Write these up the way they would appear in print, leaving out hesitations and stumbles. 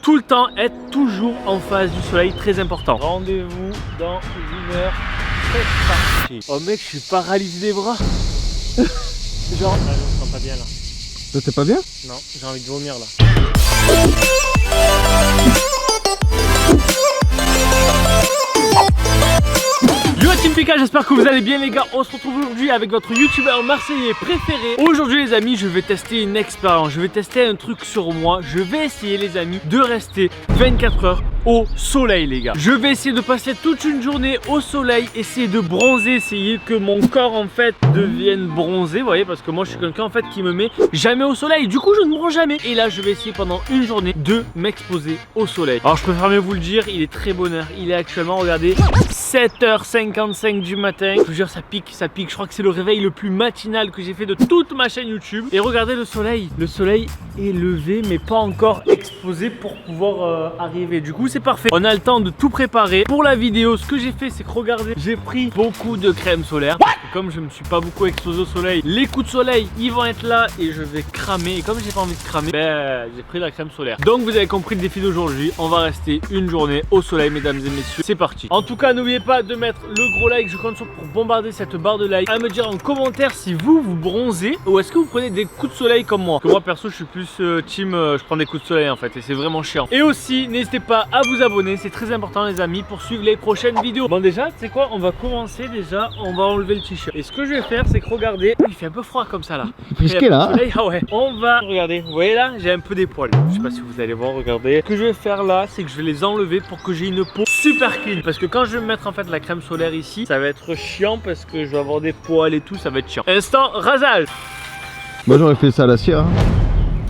tout le temps, être toujours en face du soleil, très important. Rendez-vous dans 1 heure, c'est parti. Oh mec, je suis paralysé des bras. Genre, ah, je me sens pas bien là. Ça t'es pas bien? Non, j'ai envie de vomir là. Yo Team Pika, j'espère que vous allez bien les gars. On se retrouve aujourd'hui avec votre youtubeur marseillais préféré. Aujourd'hui les amis, je vais tester une expérience. Je vais tester un truc sur moi. Je vais essayer les amis de rester 24 heures au soleil les gars. Je vais essayer de passer toute une journée au soleil, essayer de bronzer, essayer que mon corps en fait devienne bronzé, vous voyez, parce que moi je suis quelqu'un en fait qui me met jamais au soleil. Du coup je ne bronze jamais. Et là je vais essayer pendant une journée de m'exposer au soleil. Alors je préfère mieux vous le dire, il est très bonne heure. Il est actuellement, regardez, 7h55 du matin. Je vous jure ça pique, ça pique. Je crois que c'est le réveil le plus matinal que j'ai fait de toute ma chaîne YouTube. Et regardez le soleil. Le soleil est levé mais pas encore exposé pour pouvoir arriver. Du coup c'est parfait. On a le temps de tout préparer. Pour la vidéo, ce que j'ai fait c'est que regardez, j'ai pris beaucoup de crème solaire. Et comme je me suis pas beaucoup exposé au soleil, les coups de soleil ils vont être là et je vais cramer. Et comme j'ai pas envie de cramer, ben, j'ai pris la crème solaire. Donc vous avez compris le défi d'aujourd'hui. On va rester une journée au soleil mesdames et messieurs. C'est parti. En tout cas n'oubliez pas de mettre le gros like. Je compte sur pour bombarder cette barre de like. À me dire en commentaire si vous bronzez ou est-ce que vous prenez des coups de soleil comme moi. Que moi perso je suis plus team je prends des coups de soleil en fait et c'est vraiment chiant. Et aussi n'hésitez pas à vous abonner. C'est très important les amis pour suivre les prochaines vidéos. Bon déjà tu sais quoi, on va commencer déjà. On va enlever le t-shirt. Et ce que je vais faire c'est que regardez, il fait un peu froid comme ça là. Frisqué là. Ah ouais. On va regarder. Vous voyez là, j'ai un peu des poils. Je sais pas si vous allez voir, regardez. Ce que je vais faire là, c'est que je vais les enlever pour que j'ai une peau super clean. Parce que quand je vais mettre en fait la crème solaire ici, ça va être chiant parce que je vais avoir des poils et tout, ça va être chiant. Instant rasage. Moi j'aurais fait ça à la cire. Hein.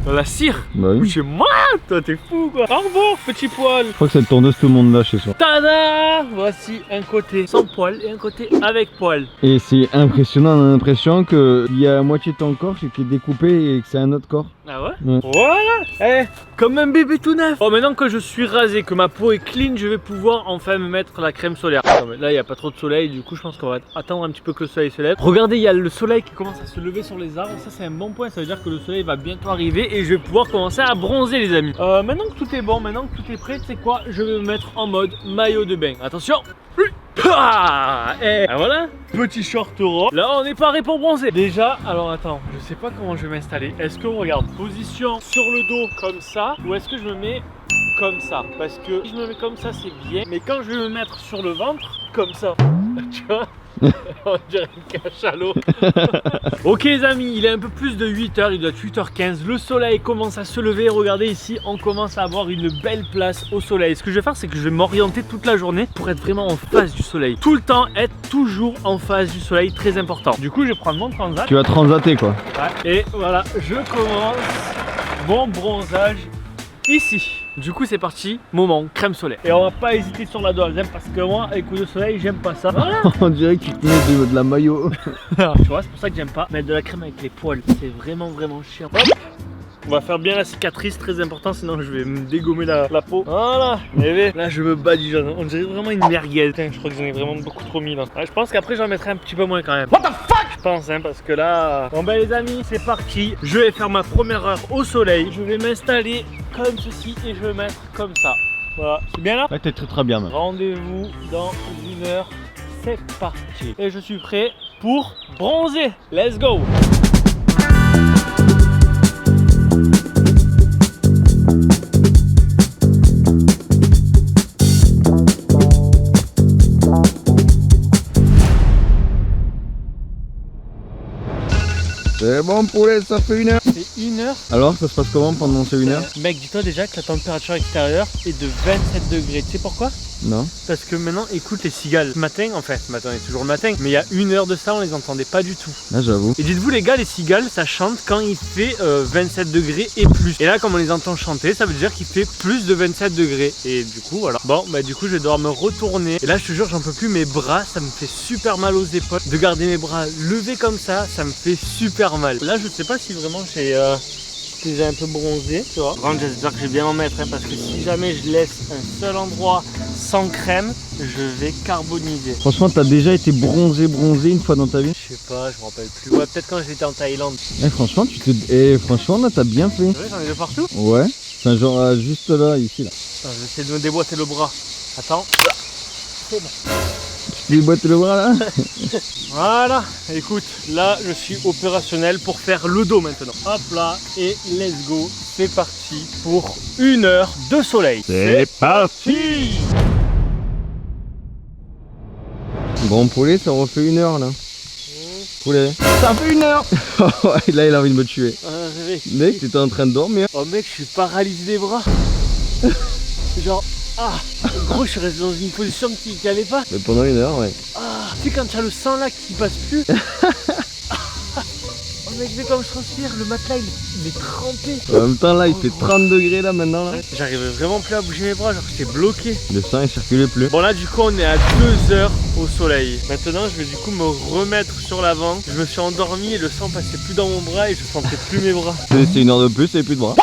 Dans la cire. Bah oui. Chez moi, toi t'es fou quoi. Au revoir petit poil. Je crois que cette tourneuse tout le monde l'a chez soi. Tada. Voici un côté sans poil et un côté avec poil. Et c'est impressionnant, on a l'impression qu'il y a la moitié de ton corps qui est découpé et que c'est un autre corps. Ah ouais, Ouais. Voilà. Eh, comme un bébé tout neuf. Bon maintenant que je suis rasé, que ma peau est clean, je vais pouvoir enfin me mettre la crème solaire. Non, mais là il n'y a pas trop de soleil, du coup je pense qu'on va attendre un petit peu que le soleil se lève. Regardez, il y a le soleil qui commence à se lever sur les arbres. Ça c'est un bon point, ça veut dire que le soleil va bientôt arriver et je vais pouvoir commencer à bronzer les amis. Maintenant que tout est bon, maintenant que tout est prêt, tu sais quoi, je vais me mettre en mode maillot de bain. Attention. Et voilà, petit short rose. Là on est paré pour bronzer. Déjà, alors attends, je sais pas comment je vais m'installer. Est-ce qu'on regarde position sur le dos comme ça ou est-ce que je me mets comme ça? Parce que si je me mets comme ça c'est bien, mais quand je vais me mettre sur le ventre comme ça, tu vois, on dirait un cachalot. Ok les amis, il est un peu plus de 8h, il doit être 8h15. Le soleil commence à se lever. Regardez ici, on commence à avoir une belle place au soleil. Ce que je vais faire, c'est que je vais m'orienter toute la journée pour être vraiment en face du soleil. Tout le temps, être toujours en face du soleil, très important. Du coup, je vais prendre mon transat. Tu vas transater quoi. Ouais. Et voilà, je commence mon bronzage ici. Du coup c'est parti, moment crème solaire. Et on va pas hésiter sur la dose hein, parce que moi avec coup de soleil j'aime pas ça. Voilà. On dirait que tu te mets de la maillot. Tu vois, c'est pour ça que j'aime pas mettre de la crème avec les poils. C'est vraiment chiant. Hop. On va faire bien la cicatrice, très important, sinon je vais me dégommer la peau. Voilà, là je me badigeonne. On dirait vraiment une merguez. Putain, je crois que j'en ai vraiment beaucoup trop mis là. Ouais, je pense qu'après j'en mettrai un petit peu moins quand même. What the fuck? Je pense hein, parce que là... Bon ben les amis, c'est parti. Je vais faire ma première heure au soleil. Je vais m'installer comme ceci et je vais mettre comme ça. Voilà, c'est bien là? Ouais, t'es très bien même. Rendez-vous dans 1 heure. C'est parti. Et je suis prêt pour bronzer. Let's go. C'est bon poulet, ça fait 1 heure. C'est 1 heure. Alors ça se passe comment pendant ces 1 heure? Mec, dis-toi déjà que la température extérieure est de 27 degrés. Tu sais pourquoi? Non. Parce que maintenant, écoute les cigales. Ce matin, en fait, ce matin, c'est toujours le matin, mais il y a 1 heure de ça, on les entendait pas du tout. Là j'avoue. Et dites-vous les gars, les cigales, ça chante quand il fait 27 degrés et plus. Et là, comme on les entend chanter, ça veut dire qu'il fait plus de 27 degrés. Et du coup, voilà. Bon, bah du coup, je vais devoir me retourner. Et là, je te jure, j'en peux plus. Mes bras, ça me fait super mal aux épaules. De garder mes bras levés comme ça me fait super mal. Là, je sais pas si vraiment j'ai... déjà un peu bronzé, tu vois. Vraiment, j'espère que je vais bien m'en mettre hein, parce que si jamais je laisse un seul endroit sans crème, je vais carboniser. Franchement, t'as déjà été bronzé une fois dans ta vie? Je sais pas, je me rappelle plus. Ouais, peut-être quand j'étais en Thaïlande. Eh, franchement, franchement, là, t'as bien fait. C'est vrai, j'en ai de partout. Ouais. Enfin genre juste là, ici là. Attends, je vais essayer de me déboîter le bras. Attends. C'est bon. Tu déboîtes le bras là? Voilà, écoute, là je suis opérationnel pour faire le dos maintenant. Hop là, et let's go, c'est parti pour 1 heure de soleil. C'est parti. Bon poulet, ça refait 1 heure là. Poulet. Ça fait 1 heure. Là il a envie de me tuer. Mec, t'étais en train de dormir. Oh mec, je suis paralysé des bras. Genre, gros, je suis resté dans une position qui allait pas. Mais pendant 1 heure, ouais. Tu sais quand tu as le sang là qui passe plus. Oh mec, mais comme je transpire, le matelas il est trempé. En même temps là, il fait 30 degrés là maintenant là. J'arrivais vraiment plus à bouger mes bras, genre j'étais bloqué. Le sang il circulait plus. Bon là du coup on est à 2 heures au soleil. Maintenant je vais du coup me remettre sur l'avant. Je me suis endormi et le sang passait plus dans mon bras et je sentais plus mes bras. C'est 1 heure de plus et plus de bras.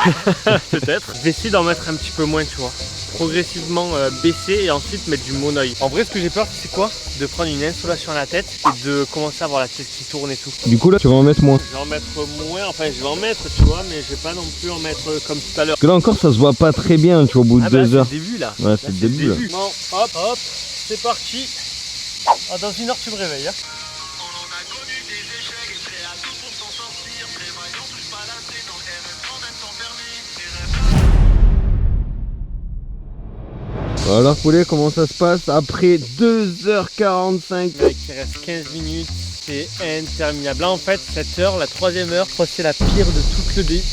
Peut-être. Je vais essayer d'en mettre un petit peu moins, tu vois. Progressivement baisser et ensuite mettre du monoeil. En vrai ce que j'ai peur c'est quoi? De prendre une insolation à la tête et de commencer à avoir la tête qui tourne et tout. Du coup là tu vas en mettre moins. Je vais en mettre moins, enfin je vais en mettre tu vois, mais je vais pas non plus en mettre comme tout à l'heure. Parce que là encore ça se voit pas très bien, tu vois, au bout de 2 heures. C'est le début là. Ouais, c'est le début là. Bon, hop, hop, c'est parti. Dans 1 heure tu me réveilles. Hein. Alors poulet, comment ça se passe après 2h45? Mec, il reste 15 minutes, c'est interminable. Là en fait, cette heure, la 3e heure, je crois que c'est la pire de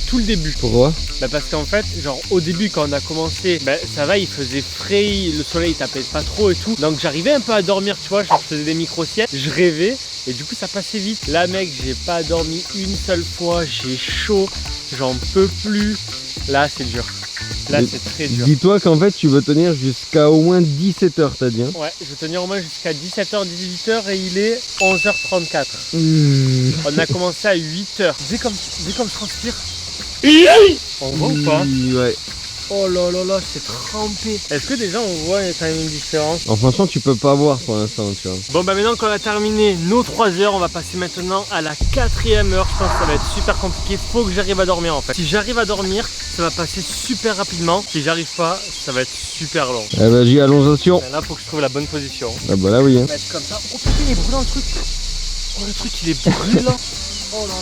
tout le début. Pourquoi? Parce qu'en fait, genre au début quand on a commencé, ça va, il faisait frais, le soleil tapait pas trop et tout. Donc j'arrivais un peu à dormir, tu vois, genre je faisais des micro-siestes, je rêvais et du coup ça passait vite. Là mec, j'ai pas dormi une seule fois, j'ai chaud, j'en peux plus. Là c'est dur. Là c'est très dur. Dis-toi qu'en fait tu veux tenir jusqu'à au moins 17h, t'as dit hein? Ouais, je vais tenir au moins jusqu'à 17h, 18h et il est 11h34. On a commencé à 8h. Vu comme je transpire. On voit ou pas? Ouais. Oh là là là, c'est trempé. Est-ce que déjà on voit quand même une différence? Alors franchement tu peux pas voir pour l'instant, tu vois. Bon bah maintenant qu'on a terminé nos 3 heures, on va passer maintenant à la 4e heure. Je pense que ça va être super compliqué, faut que j'arrive à dormir en fait. Si j'arrive à dormir, ça va passer super rapidement. Si j'arrive pas, ça va être super long. Eh bah j'y allons attention. Là faut que je trouve la bonne position. Ah bah là oui hein. Mettre comme ça. Oh putain il est brûlant le truc. Oh le truc il est brûlant. Oh là là.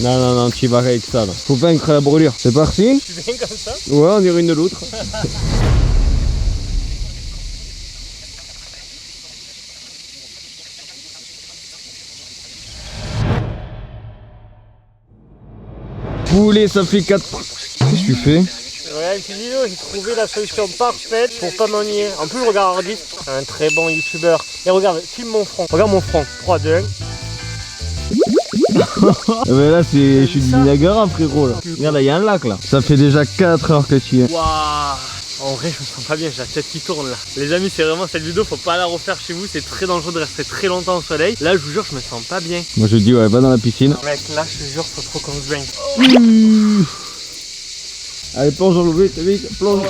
Non non non, tu vas avec ça là. Faut vaincre la brûlure. C'est parti? Tu viens comme ça? Ouais, on dirait une de l'autre. Poulet, ça fait 4. Qu'est-ce que tu fais? Ouais, une petite vidéo, j'ai trouvé la solution parfaite pour pas m'ennuyer. En plus, je regarde Hardis, un très bon youtubeur. Et regarde, filme mon front. Regarde mon front. 3, 2, 1. Mais là, je suis du Niagara, frérot. Là. Regarde, là, il y a un lac là. Ça fait déjà 4 heures que tu y es. Waouh! En vrai, je me sens pas bien, j'ai la tête qui tourne là. Les amis, c'est vraiment cette vidéo, faut pas la refaire chez vous. C'est très dangereux de rester très longtemps au soleil. Là, je vous jure, je me sens pas bien. Moi, je dis, ouais, va dans la piscine. Mec, là, je te jure, faut trop qu'on se baigne. Allez, plongeons, vite, vite, plonge.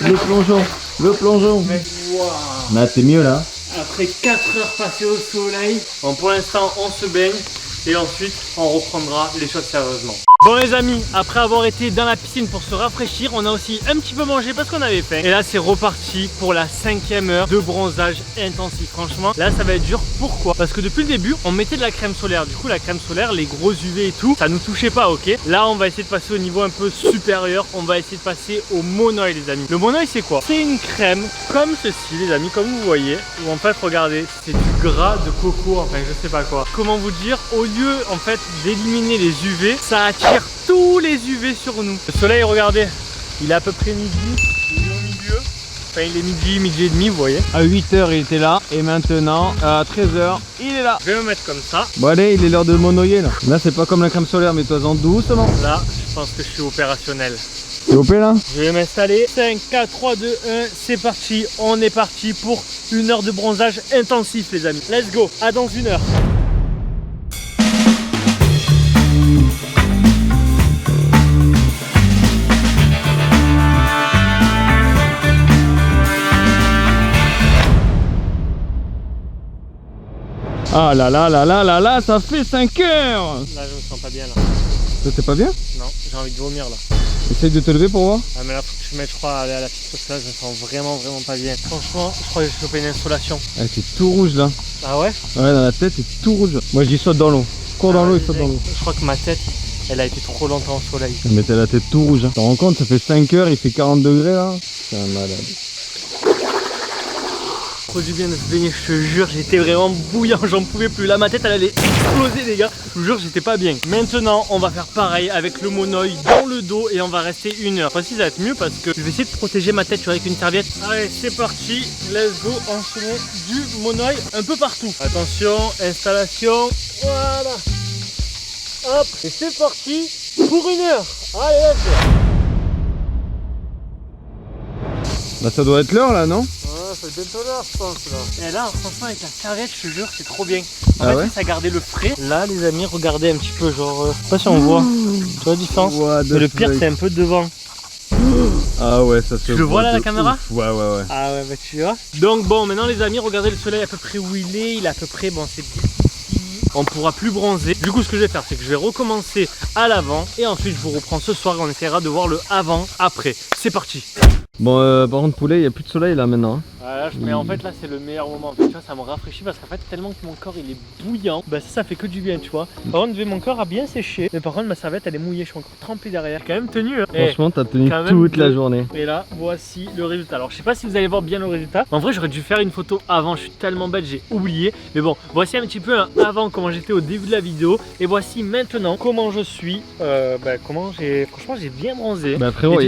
Le plongeon, le plongeon. Mec, waouh! Là, t'es mieux là. Après 4 heures passées au soleil, bon, pour l'instant on se baigne et ensuite on reprendra les choses sérieusement. Bon les amis, après avoir été dans la piscine pour se rafraîchir, on a aussi un petit peu mangé parce qu'on avait faim. Et là c'est reparti pour la 5e heure de bronzage intensif. Franchement, là ça va être dur. Pourquoi? Parce que depuis le début, on mettait de la crème solaire. Du coup la crème solaire, les gros UV et tout, ça nous touchait pas, ok? Là on va essayer de passer au niveau un peu supérieur. On va essayer de passer au monoeil les amis. Le monoeil c'est quoi? C'est une crème comme ceci les amis, comme vous voyez. Où en fait regardez, c'est du gras de coco, enfin je sais pas quoi. Comment vous dire? Au lieu en fait d'éliminer les UV, ça attire tous les UV sur nous. Le soleil, regardez, il est à peu près midi, il est au milieu. Enfin, il est midi et demi, vous voyez. À 8h, il était là. Et maintenant, à 13h, il est là. Je vais me mettre comme ça. Bon, allez, il est l'heure de monoyer là. Là, c'est pas comme la crème solaire, mais toi-en doucement. Là, je pense que je suis opérationnel. T'es OP là? Je vais m'installer. 5, 4, 3, 2, 1, c'est parti. On est parti pour 1 heure de bronzage intensif, les amis. Let's go, à dans 1 heure. Ah là là là là là là, ça fait 5 heures. Là, je me sens pas bien là. Toi, t'es pas bien? Non, j'ai envie de vomir là. Essaye de te lever pour voir. Ah mais là faut que je mette, je crois, aller à la piste parce que là je me sens vraiment pas bien. Franchement, je crois que j'ai chopé une insolation. Ah, t'es tout rouge là. Ah ouais? Ouais, dans la tête, t'es tout rouge. Moi, je dis saute dans l'eau. Cours dans l'eau et saute dans l'eau. Je crois que ma tête, elle a été trop longtemps au soleil. Mais t'as la tête tout rouge. Hein. Tu te rends compte, ça fait 5 heures, il fait 40 degrés là. C'est un malade. Trop du bien de se baigner, je te jure, j'étais vraiment bouillant, j'en pouvais plus. Là, ma tête, elle allait exploser, les gars. Je vous jure, j'étais pas bien. Maintenant, on va faire pareil avec le monoeil dans le dos et on va rester 1 heure. Voici, ça va être mieux parce que je vais essayer de protéger ma tête, tu vois, avec une serviette. Allez, c'est parti. Let's go. On se met du monoeil un peu partout. Attention, installation. Voilà. Hop, et c'est parti pour 1 heure. Allez, let's go. Bah, ça doit être l'heure là, non? Ouais, c'est bientôt l'heure, je pense là. Et là, franchement, avec la serviette, je te jure, c'est trop bien. En Ah fait, ouais, ça gardait le frais. Là, les amis, regardez un petit peu, genre, je sais pas si on voit. Tu vois la différence? Mais le pire, c'est un peu devant. Ah ouais, ça se Tu le vois là, la caméra? ouf. Ouais, ouais, ouais. Ah ouais, bah tu vois. Donc bon, maintenant les amis, regardez le soleil à peu près où il est à peu près, bon, c'est bien ici. On pourra plus bronzer. Du coup, ce que je vais faire, c'est que je vais recommencer à l'avant et ensuite je vous reprends ce soir et on essaiera de voir le avant, après. C'est parti. Bon, par contre, poulet, il n'y a plus de soleil là maintenant. Hein. Voilà, mais en fait là c'est le meilleur moment, en fait, tu vois, ça me rafraîchit parce qu'en fait tellement que mon corps il est bouillant, bah ça fait que du bien, tu vois. Par contre mon corps a bien séché, mais par contre ma serviette elle est mouillée, je suis encore trempé derrière. J'ai quand même tenu hein. Franchement, t'as tenu quand même toute la journée. Et là voici le résultat. Alors je sais pas si vous allez voir bien le résultat. En vrai j'aurais dû faire une photo avant, je suis tellement bête, j'ai oublié. Mais bon, voici un petit peu un avant comment j'étais au début de la vidéo. Et voici maintenant comment je suis. Comment j'ai. Franchement j'ai bien bronzé. Bah frérot,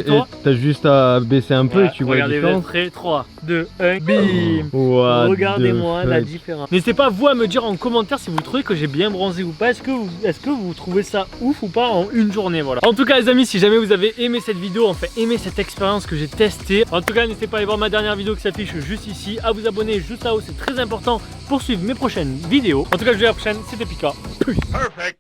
t'as juste à baisser un peu voilà, et tu vois la regardez différence. prêt, 3, 2, 1, bim. Regardez-moi la différence. N'hésitez pas vous à me dire en commentaire si vous trouvez que j'ai bien bronzé ou pas. Est-ce que vous trouvez ça ouf ou pas en une journée, voilà. En tout cas les amis, si jamais vous avez aimé cette vidéo, enfin aimé cette expérience que j'ai testée, en tout cas n'hésitez pas à aller voir ma dernière vidéo qui s'affiche juste ici, à vous abonner juste là-haut, c'est très important pour suivre mes prochaines vidéos. En tout cas je vous dis à la prochaine, c'était Pika. Peace. Perfect.